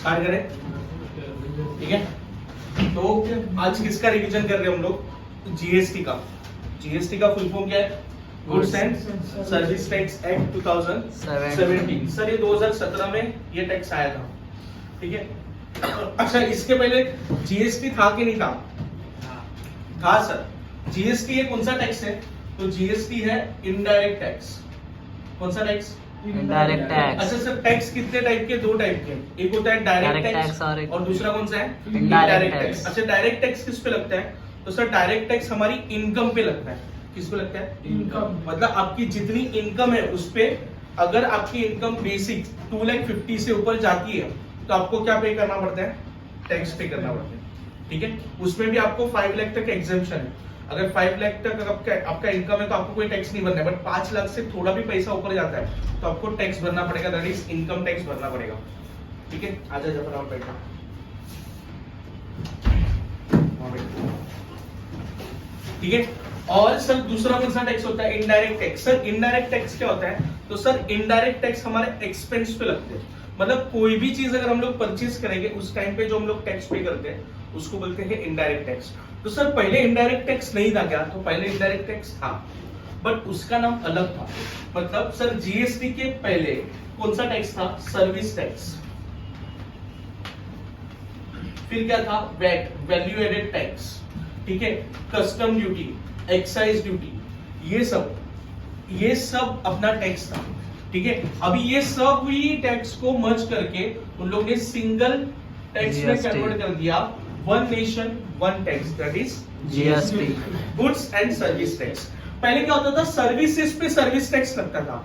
Start करें, ठीक है। तो आज किसका रिवीजन कर रहे हैं हम लोग? जीएसटी का। जीएसटी का फुल फॉर्म क्या है? Goods and service tax act 2017। Sir ये 2017 में ये टैक्स आया था, ठीक है। अच्छा, इसके पहले जीएसटी था कि नहीं था? था सर। जीएसटी ये कौन सा टैक्स है? तो जीएसटी है इनडायरेक्ट टैक्स। कौन सा टैक्स? Indirect tax. अच्छा सर, टैक्स कितने टाइप के? दो टाइप के, एक होता है डायरेक्ट टैक्स और दूसरा कौन सा है? Indirect tax. अच्छा, डायरेक्ट टैक्स किस पे लगता है? तो सर डायरेक्ट टैक्स हमारी इनकम पे लगता है। किस पे लगता है? इनकम। मतलब आपकी जितनी इनकम है उस पे, अगर आपकी इनकम बेसिक 2,50,000 से ऊपर जाती है तो आपको क्या पे करना पड़ता है? टैक्स पे करना पड़ता है, ठीक है। उसमें भी आपको 5 लाख तक एग्जेम्पशन है। अगर 5 लाख तक आपका इनकम है तो आपको कोई टैक्स नहीं भरना है, बट 5 लाख से थोड़ा भी पैसा ऊपर जाता है तो आपको टैक्स भरना पड़ेगा, दैट इज इनकम टैक्स भरना पड़ेगा, ठीक है। आजा जफर आप बैठो, ठीक है। और सर दूसरा कौन सा टैक्स होता है? Indirect tax. Sir indirect tax क्या होता है? तो सर इनडायरेक्ट टैक्स हमारे एक्सपेंस पे लगते हैं। मतलब कोई भी चीज अगर हम लोग परचेज करेंगे उस टाइम पे जो हम लोग टैक्स पे करते हैं उसको बोलते हैं इनडायरेक्ट टैक्स। तो सर पहले इनडायरेक्ट टैक्स नहीं था क्या? तो पहले इनडायरेक्ट टैक्स था, बट उसका नाम अलग था। मतलब सर जीएसटी के पहले कौन सा टैक्स था? Service tax. फिर क्या था? वैट, वैल्यू एडेड टैक्स, ठीक है। कस्टम ड्यूटी, एक्साइज ड्यूटी, ये सब अपना टैक्स था, ठीक है। अभी ये सब हुई टैक्स को मर्ज करके उन लोगों ने सिंगल टैक्स में कन्वर्ट कर दिया, one nation one tax, that is GST. Goods and service tax. पहले क्या होता था? सर्विसेज पे सर्विस टैक्स लगता था,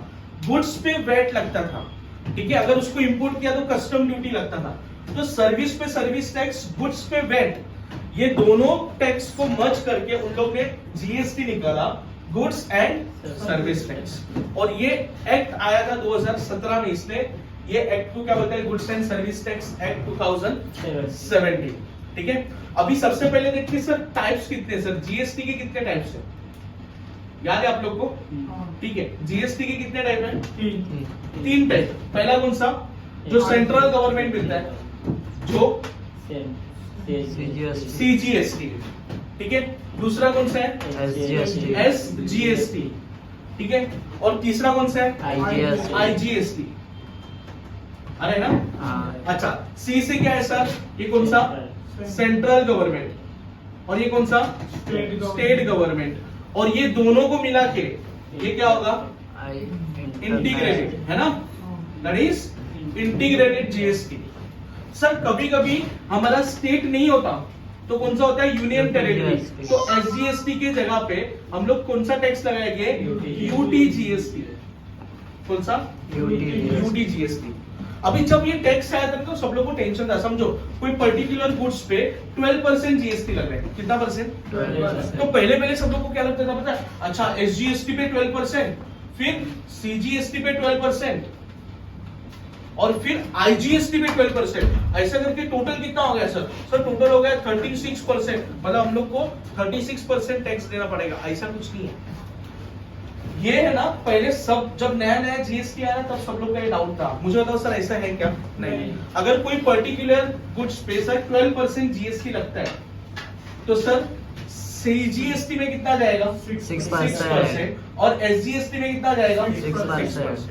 गुड्स पे वैट लगता था, ठीक है। अगर उसको इंपोर्ट किया तो कस्टम ड्यूटी लगता था। तो सर्विस पे सर्विस टैक्स, गुड्स पे वैट, ये दोनों टैक्स को मर्ज करके उन लोग ने जीएसटी निकाला, गुड्स एंड सर्विस टैक्स। और ये एक्ट आया था 2017 में। इसने ये एक्ट को क्या बोलते हैं? Goods and service tax act 2017, ठीक है। अभी सबसे पहले देखिए सर टाइप्स कितने हैं? सर जीएसटी के कितने टाइप्स हैं? याद है आप लोग को? ठीक है, जीएसटी के कितने टाइप हैं? 3 टाइप। पहला कौन सा? जो सेंट्रल गवर्नमेंट मिलता है, जो सीजीएसटी, ठीक है। दूसरा कौन सा है? एसजीएसटी, ठीक है। और तीसरा कौन सा है? आईजीएसटी। अरे ना, अच्छा। सी से क्या है सर? ये कौन सा? Central government. और ये कौन सा? State government. और ये दोनों को मिला के ये क्या होगा? इंटीग्रेटेड, है ना, that is integrated GST. Sir कभी कभी हमारा स्टेट नहीं होता तो कौन सा होता है? Union territory. तो एसजीएसटी के जगह पे हम लोग कौन सा टैक्स लगाएंगे? यूटीजीएसटी। कौन सा? यूटीजीएसटी। अभी जब ये टैक्स आया था तो सब लोग को टेंशन था। समझो कोई पर्टिकुलर गुड्स पे 12% जीएसटी लग रहा है। कितना परसेंट? 12%। तो पहले सब लोग को क्या लगता था पता है? अच्छा, एसजीएसटी पे 12%, फिर सीजीएसटी पे 12%, और फिर आईजीएसटी पे 12%। ऐसा करके टोटल कितना हो गया सर? सर टोटल हो गया 36%। मतलब हम लोग को 36% टैक्स देना पड़ेगा। ऐसा कुछ नहीं है। ये है ना, पहले सब जब नया जीएसटी आया तब सब लोग का ये डाउट था। मुझे बताओ सर ऐसा है क्या? नहीं। अगर कोई पर्टिकुलर गुड्स पे सर 12% जीएसटी लगता है तो सर सीजीएसटी में कितना जाएगा? 6%। और एसजीएसटी में कितना जाएगा? 6%,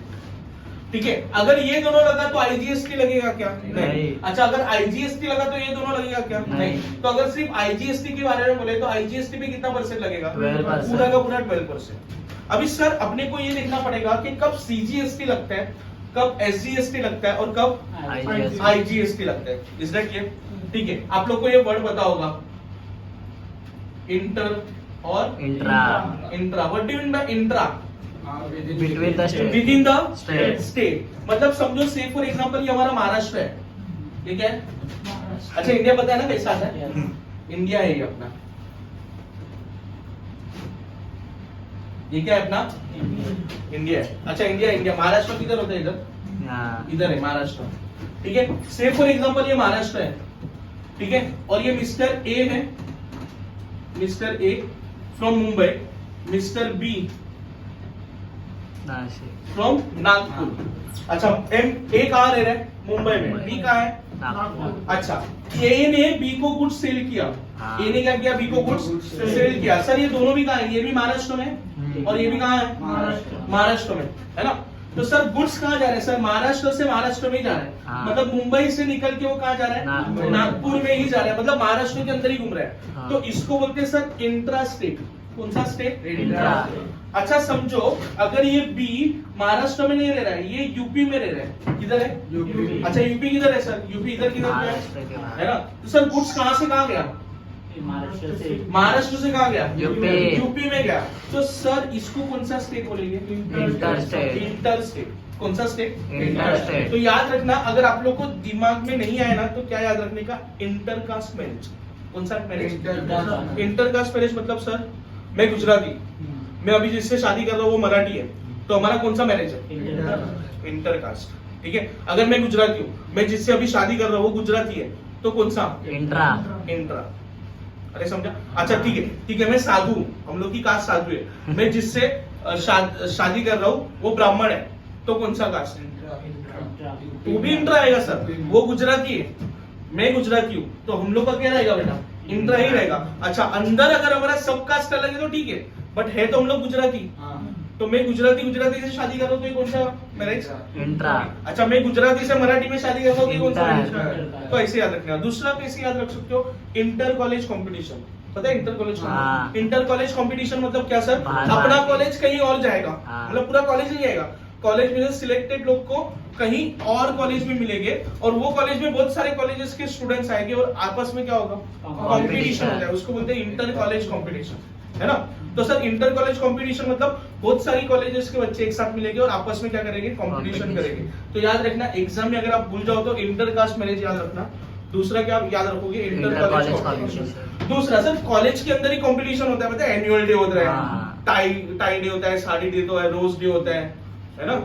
ठीक है। अगर ये दोनों लगा तो आईजीएसटी लगेगा क्या? नहीं। अच्छा, अगर आईजीएसटी लगा तो ये दोनों लगेगा क्या? नहीं। तो अगर सिर्फ आईजीएसटी के बारे में बोले तो आईजीएसटी पे कितना परसेंट लगेगा? 12%। पूरा का पूरा 12%। अभी सर अपने को ये देखना पड़ेगा कि कब सीजीएसटी लगता है, कब एसजीएसटी लगता है और कब आईजीएसटी लगता है। Is that clear? ठीक है। आप लोग को ये वर्ड पता होगा, इंटर और intra. What do you mean by intra? Between the state, with in the state. मतलब समझो से फॉर एग्जांपल ये हमारा महाराष्ट्र है, ये क्या है? अच्छा, इंडिया पता है ना कैसा है? इंडिया है ये अपना। ये क्या है अपना? इंडिया है। अच्छा, इंडिया। महाराष्ट्र किधर होता है? इधर है महाराष्ट्र, ठीक है। से फॉर एग्जांपल ये महाराष्ट्र है, ठीक है। और ये मिस्टर ए है, Mister A from Mumbai, Mister B from Nagpur. अच्छा, ए कहाँ रह रहा है? मुंबई में। बी कहाँ है? नागपुर। अच्छा, ए ने बी को गुड्स सेल किया, हाँ। ए ने क्या किया, बी को गुड्स सेल किया। सर ये दोनों भी कहाँ है, ये भी महाराष्ट्र में हम्म। और ये भी कहाँ है, महाराष्ट्र में, है ना। तो सर गुड्स कहाँ जा रहे हैं, सर महाराष्ट्र से महाराष्ट्र में ही जा रहे हैं, हाँ। मतलब मुंबई से निकल के वो कहाँ जा रहा है, नागपुर। नागपुर में ही जा रहा है, मतलब महाराष्ट्र के अंदर ही घूम रहा है। हाँ। तो इसको बोलते हैं सर इंट्रा स्टेट। कौन सा स्टेट, इंट्रा। अच्छा समझो, अगर ये बी महाराष्ट्र में नहीं रह रहा है, ये यूपी में रह रहा है, किधर है, यूपी। अच्छा यूपी किधर है सर, यूपी इधर किधर पे महाराष्ट्र के है, बाहर। है ना। तो सर गुड्स कहाँ से कहाँ गया, महाराष्ट्र से कहाँ गया, यूपी। यूपी में गया। तो सर इसको कौन सा स्टेट बोलेंगे, इंटर स्टेट। Inter state. कौन सा स्टेट, इंटर स्टेट। तो याद रखना, अगर आप लोग को दिमाग में नहीं आया ना, तो क्या याद रखने का, इंटर कास्ट मैरिज। कौन सा मैरिज, इंटर कास्ट मैरिज, मतलब सर मैं गुजराती, मैं अभी जिससे शादी कर रहा हूँ वो मराठी है, तो हमारा कौन सा मैरिज है, इंटर कास्ट। ठीक है, अगर मैं गुजराती हूँ, मैं जिससे अभी शादी कर रहा हूँ वो गुजराती है, तो कौन सा, इंट्रा। इंट्रा। अरे समझा, अच्छा ठीक है, ठीक है, मैं साधु हूँ, हम लोग की कास्ट साधु है, मैं जिससे शादी कर रहा हूँ वो ब्राह्मण है, तो कौन सा कास्ट, वो भी इंट्रा आएगा सर, वो गुजराती है, मैं गुजराती हूँ, तो हम लोग का क्या रहेगा बेटा, इंट्रा ही रहेगा। अच्छा, अंदर अगर हमारा सब कास्ट अलग है तो ठीक है, बट है तो हम लोग गुजराती, तो मैं गुजराती से शादी कर रहा हूँ तो ये कौन सा मैरिज, इंट्रा। अच्छा मैं गुजराती से मराठी में शादी कर रहा हूँ तो ये कौन सा इंटर। marriage? तो ऐसे याद रखना। दूसरा कैसे याद रख सकते हो, इंटर कॉलेज कंपटीशन, पता है इंटर कॉलेज, हाँ। इंटर कॉलेज कंपटीशन मतलब क्या सर, बाहर अपना बाहर। कॉलेज कहीं और जाएगा, हाँ। मतलब पूरा कॉलेज नहीं जाएगा, कॉलेज में से सिलेक्टेड लोग को कहीं और कॉलेज में मिलेंगे, और वो कॉलेज में बहुत सारे कॉलेजेस के स्टूडेंट्स आएंगे और आपस में क्या होगा, कंपटीशन होता है, उसको बोलते हैं इंटर कॉलेज कंपटीशन, है ना। तो सर इंटर कॉलेज कंपटीशन मतलब बहुत सारी कॉलेजेस के बच्चे एक साथ मिलेंगे और आपस में क्या करेंगे, कंपटीशन Competition। करेंगे। तो याद रखना, एग्जाम में अगर आप भूल जाओ तो इंटर कास्ट मैरिज याद रखना। दूसरा क्या आप याद रखोगे, इंटर कॉलेज कंपटीशन। दूसरा सर कॉलेज के अंदर ही कंपटीशन होता है, पता है, एनुअल डे होता है, हाँ। टाई डे होता है, साड़ी डे तो है, रोज डे होता है ना,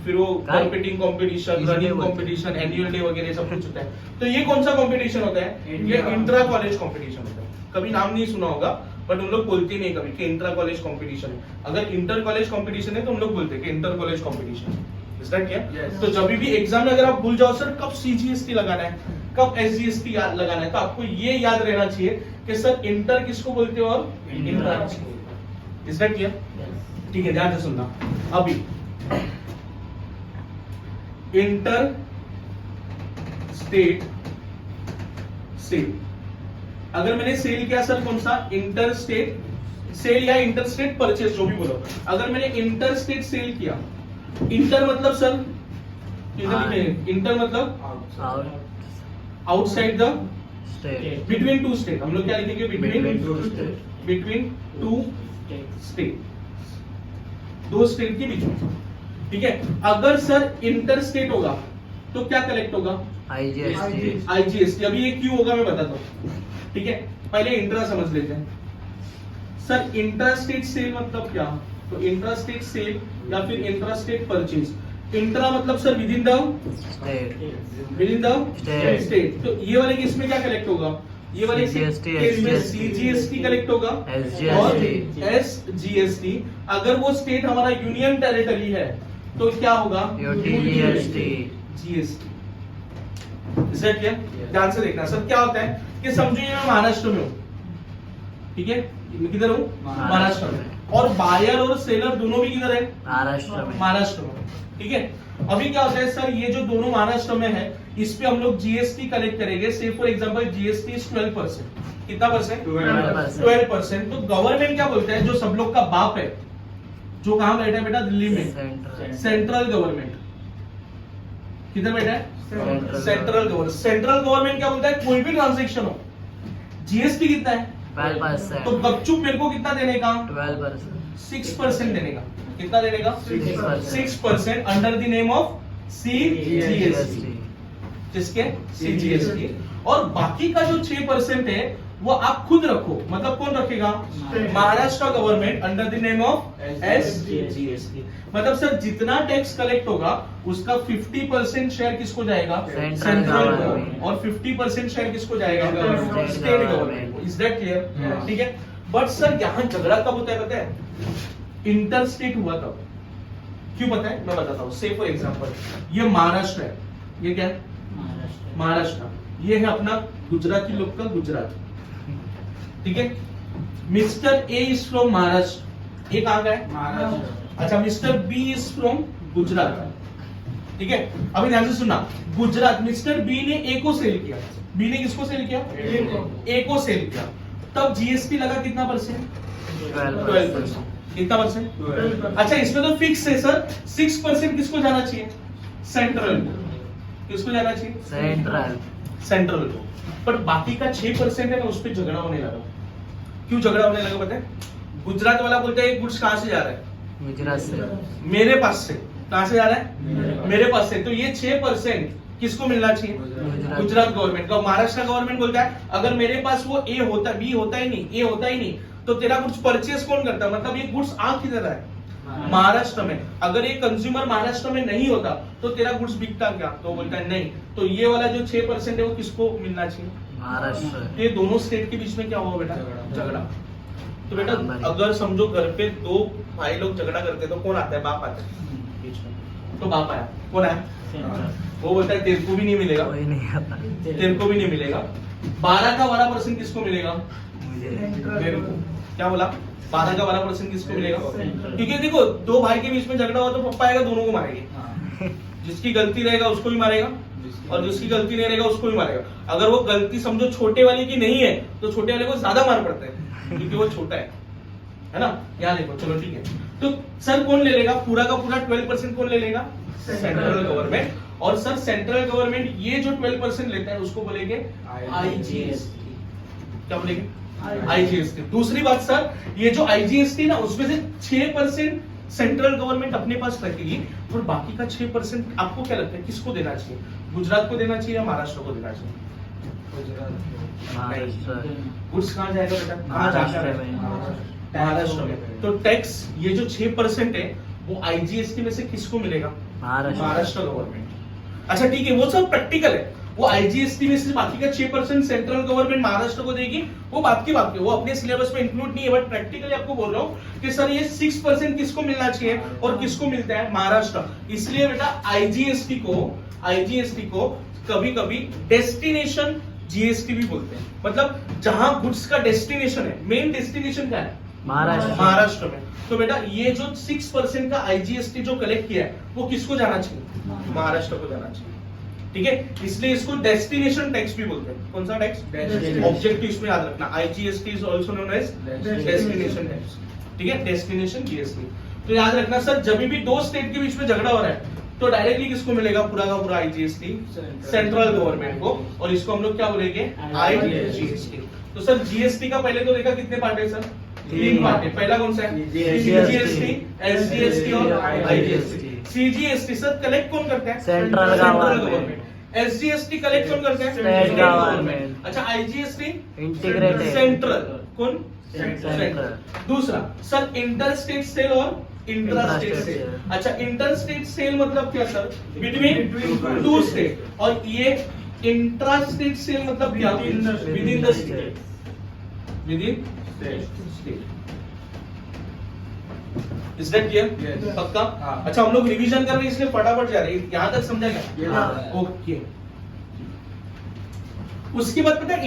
फिर वो competing competition, running competition, annual day वगैरह सब कुछ होता है। तो ये कौन सा कंपटीशन होता है, ये इंट्रा कॉलेज कंपटीशन होता है। कभी नाम नहीं सुना होगा, बट उन लोग बोलते नहीं कभी कि इंट्रा कॉलेज कंपटीशन है। अगर इंटर कॉलेज कंपटीशन है तो हम लोग बोलते हैं कि इंटर कॉलेज कंपटीशन है। Is that clear? Yes. तो जब भी एग्जाम में अगर आप भूल जाओ सर कब सीजीएसटी लगाना है, कब एसजीएसटी लगाना है, तो आपको ये याद रहना चाहिए कि सर इंटर किसको बोलते हो और इंट्रा किसको बोलते हो। Is that clear? ठीक है, ध्यान से सुनना। अभी इंटर स्टेट सेल, अगर मैंने सेल किया सर कौन सा, इंटर स्टेट सेल या इंटर स्टेट परचेज, जो भी बोलो, अगर मैंने इंटर स्टेट सेल किया, इंटर मतलब सर किधर लिखेंगे, इंटर मतलब outside the state. Between two state, हम लोग क्या लिखेंगे, Between two state। Between two state, दो स्टेट के बीच में। ठीक है, अगर सर इंटर स्टेट होगा तो क्या कलेक्ट होगा, आईजीएसटी। आईजीएसटी। अभी ये क्यों होगा मैं बताता हूँ, ठीक है, पहले इंट्रा समझ लेते हैं। सर इंट्रा स्टेट सेल मतलब क्या, तो इंट्रा स्टेट सेल या फिर इंट्रा स्टेट परचेज। इंट्रा मतलब sir with in the state. State, तो ये वाले केस में क्या कलेक्ट होगा, ये वाले CGST, केस में SGST सीजीएसटी कलेक्ट होगा और SGST। एसजीएसटी। अगर वो स्टेट हमारा यूनियन टेरिटरी है तो क्या होगा, यूटीजीएसटी। जीएसटी। क्या, ध्यान से देखना सर, क्या होता है कि समझो ये मैं महाराष्ट्र में हूँ, ठीक है, मैं किधर हूँ, महाराष्ट्र में, और बायर और सेलर दोनों भी किधर है, महाराष्ट्र में। महाराष्ट्र में, ठीक है। अभी क्या होता है सर, ये जो दोनों महाराष्ट्र में है इस पे हम लोग जीएसटी कलेक्ट करेंगे। से फॉर एग्जांपल जीएसटी इज 12%, कितना परसेंट, 12%। तो गवर्नमेंट क्या बोलता है, जो सब लोग का बाप है, जो कहाँ बैठा है बेटा, दिल्ली में, सेंट्रल गवर्नमेंट, किधर बैठा है, सेंट्रल गवर्नमेंट। सेंट्रल गवर्नमेंट क्या बोलता है, कोई भी ट्रांजेक्शन हो, जीएसटी कितना है, 12%। तो गपचुप मेरे को कितना देने का, 12%। 6% देने का। कितना देने का, 6%। 6% under the name of CGST, जिसके सीजीएसटी। और बाकी का जो 6% है वो आप खुद रखो, मतलब कौन रखेगा, Maharashtra government under the name of SGST. मतलब सर जितना टैक्स कलेक्ट होगा उसका 50% शेयर किसको जाएगा, सेंट्रल गवर्नमेंट, और 50% शेयर किसको जाएगा, स्टेट गवर्नमेंट को। इज दैट क्लियर, ठीक है। बट सर यहाँ झगड़ा कब होता है पता है, इंटर स्टेट हुआ तब। क्यों पता है, मैं बताता हूँ। से फॉर एग्जांपल ये महाराष्ट्र है, ये क्या है, महाराष्ट्र। ये है अपना गुजराती लोग का गुजरात, ठीक है। Mister A is from Maharashtra, ये कहाँ का है? अच्छा, Mister B is from Gujarat, ठीक है। अभी ध्यान से सुनना, गुजरात, मिस्टर बी ने ए को सेल किया, बी ने किसको सेल किया? ए को सेल किया, तब जीएसटी लगा कितना परसेंट? 12%। कितना परसेंट? अच्छा, इसमें तो फिक्स है सर, 6% किसको जाना चाहिए? सेंट्रल। किसको जाना चाहिए? सेंट्रल। सेंट्रल को। पर बाकी का 6% है ना, उस पर झगड़ा होने लगा। क्यों झगड़ा होने लगा पता है? गुजरात वाला बोलता है ये गुड्स कहां से जा रहा है? गुजरात से। मेरे पास से। कहां से जा रहा है? मेरे पास से। तो ये 6% किसको मिलना चाहिए? गुजरात गवर्नमेंट का। महाराष्ट्र गवर्नमेंट बोलता है अगर मेरे पास वो ए होता, बी होता ही नहीं, ए होता ही नहीं, तो तेरा गुड्स परचेस कौन करता? मतलब ये गुड्स आ किधर रहा है? महाराष्ट्र में। अगर ये कंज्यूमर महाराष्ट्र में नहीं होता तो तेरा गुड्स बिकता क्या? तो बोलता है नहीं। तो ये वाला जो 6% है वो किसको मिलना चाहिए? महाराष्ट्र। ये दोनों स्टेट के बीच में क्या हुआ बेटा? झगड़ा। तो बेटा अगर समझो घर पे दो भाई लोग झगड़ा करते तो कौन आता है? बाप आता है बीच में। तो बाप आया, कौन आया? वो बोलता है तेरे को भी नहीं मिलेगा, कोई नहीं आता। तेरे को भी नहीं मिलेगा। 12 का 12% किसको मिलेगा? मुझे। मेरे को। क्या बोला? 12 का 12% किसको मिलेगा? क्योंकि देखो दो भाई के बीच में झगड़ा हुआ तो पप्पा आएगा, दोनों को मारेंगे। जिसकी गलती रहेगा उसको भी मारेगा और जिसकी गलती नहीं रहेगा उसको भी मारेगा। अगर वो गलती समझो छोटे वाले की नहीं है तो छोटे वाले को ज्यादा मार पड़ता है क्योंकि वो छोटा है ना। यहाँ देखो, चलो ठीक है। तो सर कौन ले लेगा? पूरा का पूरा 12% कौन ले लेगा? Central government. और सर सेंट्रल गवर्नमेंट ये जो 12% लेता है उसको बोलेंगे आईजीएसटी। क्या बोलेंगे? आईजीएसटी। दूसरी बात सर, ये जो आईजीएसटी ना उसमें से 6% सेंट्रल गवर्नमेंट अपने पास रखेगी और बाकी का 6% आपको क्या लगता है किसको देना चाहिए? गुजरात को देना चाहिए या महाराष्ट्र को देना चाहिए? महाराष्ट्र। गुड्स कहाँ जाएगा बेटा? महाराष्ट्र में। महाराष्ट्र में। तो टैक्स ये जो 6% है वो आईजीएसटी में से किसको मिलेगा? महाराष्ट्र गवर्नमेंट। अच्छा ठीक है, वो सब प्रैक्टिकल है। वो आईजीएसटी में से बाकी का 6% सेंट्रल गवर्नमेंट महाराष्ट्र को देगी, वो बात की बात है, वो अपने सिलेबस में इंक्लूड नहीं है। बट प्रैक्टिकली आपको बोल रहा हूँ कि सर ये 6% किसको मिलना चाहिए और किसको मिलता है? महाराष्ट्र। इसलिए बेटा आईजीएसटी को कभी कभी डेस्टिनेशन जीएसटी भी बोलते हैं। मतलब जहां गुड्स का डेस्टिनेशन है, मेन डेस्टिनेशन क्या है? महाराष्ट्र में। तो बेटा ये जो 6% का आईजीएसटी जो कलेक्ट किया है वो किसको जाना चाहिए? महाराष्ट्र को जाना चाहिए, ठीक है। इसलिए इसको डेस्टिनेशन टैक्स भी बोलते हैं। कौन सा टैक्स? ऑब्जेक्टिव इसमें याद रखना, IGST is also known as destination tax, ठीक है। Destination GST. तो याद रखना सर, जब भी दो स्टेट के बीच में झगड़ा हो रहा है तो डायरेक्टली किसको मिलेगा पूरा का पूरा आईजीएसटी? सेंट्रल गवर्नमेंट को। और इसको हम लोग क्या बोलेंगे? आईजीएसटी। तो सर जीएसटी का पहले तो देखा कितने पार्ट है सर? 3 पार्ट है। पहला कौन सा है? सीजीएसटी, एसजीएसटी और आईजीएसटी। सीजीएसटी सर कलेक्ट कौन करता है? Central government. एसजीएसटी कलेक्ट कौन करता है? State government. अच्छा, आईजीएसटी इंटीग्रेटेड। सेंट्रल। कौन? सेंट्रल। दूसरा सर इंटर स्टेट सेल और इंट्रा स्टेट सेल। अच्छा, इंटर स्टेट सेल मतलब क्या सर? Between two state. और ये इंट्रा स्टेट सेल मतलब क्या? With in the state, with in state. Is that clear? पक्का? अच्छा, हम लोग रिवीजन कर रहे हैं इसलिए फटाफट जा रहे हैं। यहां तक समझा क्या? ओके। उसके बाद पता है